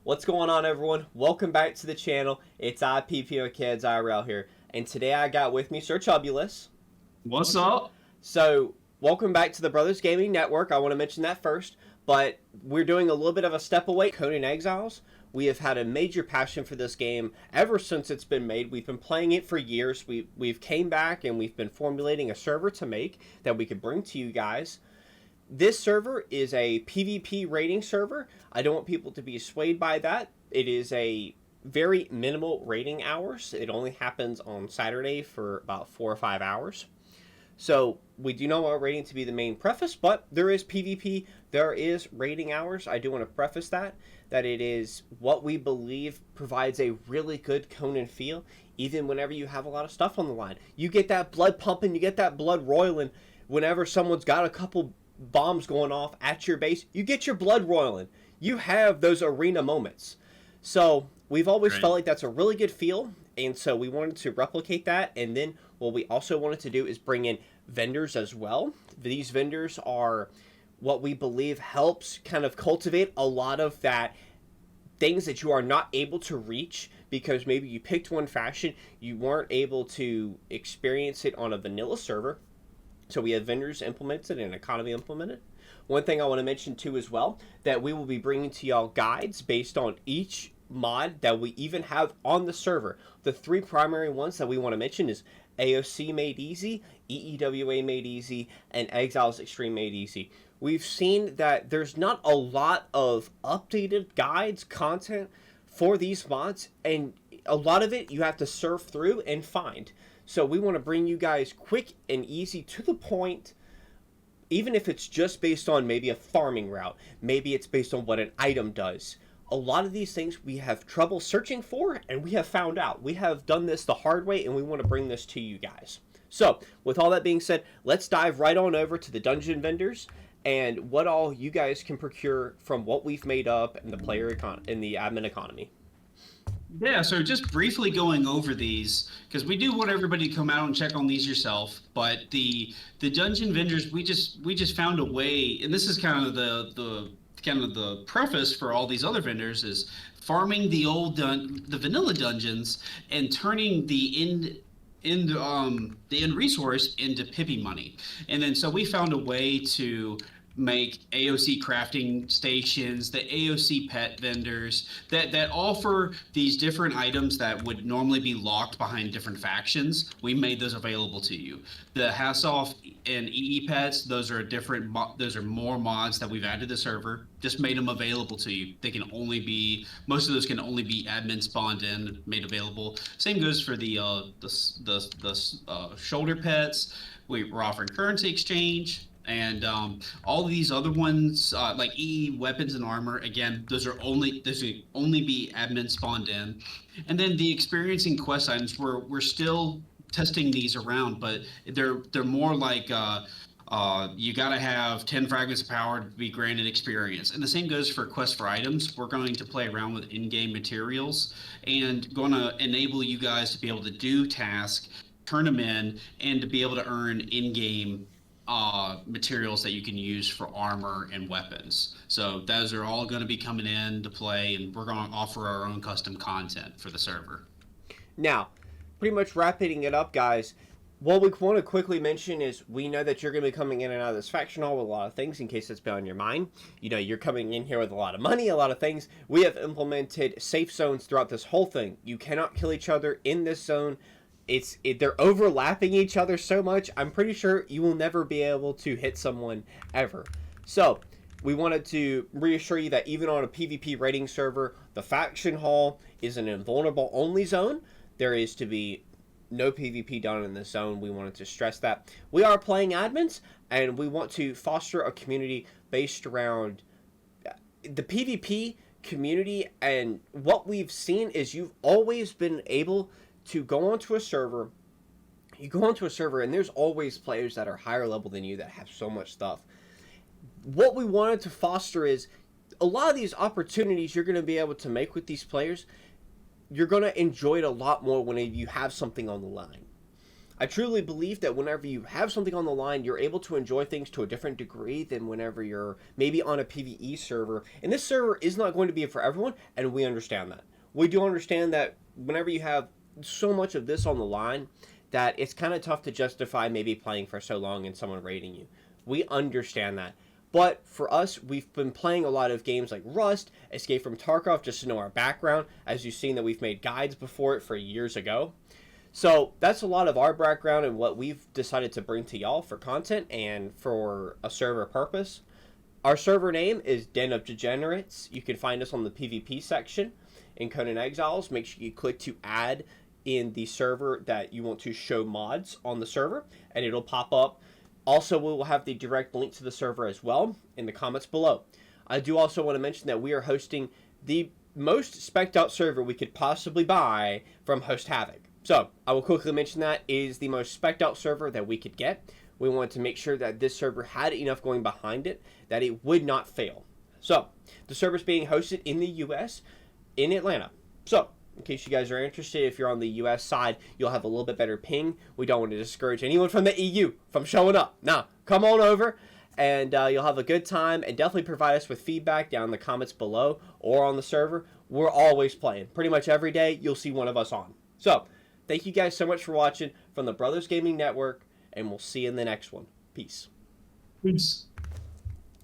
What's going on, everyone? Welcome back to the channel. It's IPPO Kids IRL here, and today I got with me Sir Chubulus. What's up? So, welcome back to the Brothers Gaming Network. I want to mention that first, but we're doing a little bit of a step away. Conan Exiles. We have had a major passion for this game ever since it's been made. We've been playing it for years. We've came back and we've been formulating a server to make that we could bring to you guys. This server is a PvP rating server. I don't want people to be swayed by that. It is a very minimal rating hours. It only happens on Saturday for about 4 or 5 hours. So we do not want rating to be the main preface, but there is PvP, there is rating hours. I do want to preface that it is what we believe provides a really good Conan feel, even whenever you have a lot of stuff on the line. You get that blood pumping, you get that blood roiling whenever someone's got a couple bombs going off at your base. You get your blood roiling. You have those arena moments. So we've always felt like that's a really good feel, and so we wanted to replicate that. And then what we also wanted to do is bring in vendors as well. These vendors are what we believe helps kind of cultivate a lot of that things that you are not able to reach because maybe you picked one faction, you weren't able to experience it on a vanilla server. So we have vendors implemented and economy implemented. One thing I want to mention too as well, that we will be bringing to y'all guides based on each mod that we even have on the server. The three primary ones that we want to mention is AOC Made Easy, EEWA Made Easy, and Exiles Extreme Made Easy. We've seen that there's not a lot of updated guides, content for these mods, and a lot of it you have to surf through and find. So we want to bring you guys quick and easy to the point, even if it's just based on maybe a farming route. Maybe it's based on what an item does. A lot of these things we have trouble searching for, and we have found out. We have done this the hard way, and we want to bring this to you guys. So with all that being said, let's dive right on over to the dungeon vendors and what all you guys can procure from what we've made up in the in the admin economy. Yeah, so just briefly going over these, because we do want everybody to come out and check on these yourself. But the dungeon vendors, we just found a way, and this is kind of the preface for all these other vendors is farming the vanilla dungeons and turning the end resource into pippy money. And then so we found a way to make AOC crafting stations, the AOC pet vendors that offer these different items that would normally be locked behind different factions. We made those available to you. The Hassoff and EE pets, those are those are more mods that we've added to the server. Just made them available to you. They can only be, most of those can only be admin spawned in, made available. Same goes for the shoulder pets. We're offering currency exchange. And all of these other ones, like EE weapons and armor, again, those will only be admin spawned in. And then the experiencing quest items, we're still testing these around, but they're more like you got to have 10 fragments of power to be granted experience. And the same goes for quest for items. We're going to play around with in-game materials and going to enable you guys to be able to do tasks, turn them in, and to be able to earn in-game materials that you can use for armor and weapons. So those are all going to be coming in to play, and we're going to offer our own custom content for the server. Now, pretty much wrapping it up, guys, what we want to quickly mention is we know that you're going to be coming in and out of this faction hall with a lot of things in case it's been on your mind. You know, you're coming in here with a lot of money, a lot of things. We have implemented safe zones throughout this whole thing. You cannot kill each other in this zone. They're overlapping each other so much, I'm pretty sure you will never be able to hit someone ever. So we wanted to reassure you that even on a PvP rating server, the faction hall is an invulnerable only zone. There is to be no PvP done in this zone. We wanted to stress that. We are playing admins, and we want to foster a community based around the PvP community. And what we've seen is you've always been able to go onto a server. You go onto a server and there's always players that are higher level than you that have so much stuff. What we wanted to foster is a lot of these opportunities you're going to be able to make with these players. You're going to enjoy it a lot more when you have something on the line. I truly believe that whenever you have something on the line, you're able to enjoy things to a different degree than whenever you're maybe on a PvE server. And this server is not going to be for everyone, and we understand that. We do understand that whenever you have so much of this on the line, that it's kind of tough to justify maybe playing for so long and someone raiding you. We understand that. But for us, we've been playing a lot of games like Rust, Escape from Tarkov, just to know our background. As you've seen that we've made guides before it for years ago. So that's a lot of our background and what we've decided to bring to y'all for content and for a server purpose. Our server name is Den of Degenerates. You can find us on the PvP section in Conan Exiles. Make sure you click to add in the server that you want to show mods on the server, and it'll pop up. Also, we will have the direct link to the server as well in the comments below. I do also want to mention that we are hosting the most spec'd out server we could possibly buy from Host Havoc. So, I will quickly mention that it is the most spec'd out server that we could get. We wanted to make sure that this server had enough going behind it that it would not fail. So, the server is being hosted in the US, in Atlanta. So, in case you guys are interested, if you're on the US side, you'll have a little bit better ping. We don't want to discourage anyone from the EU from showing up. Now, come on over, and you'll have a good time, and definitely provide us with feedback down in the comments below or on the server. We're always playing. Pretty much every day, you'll see one of us on. So, thank you guys so much for watching from the Brothers Gaming Network, and we'll see you in the next one. Peace. Peace.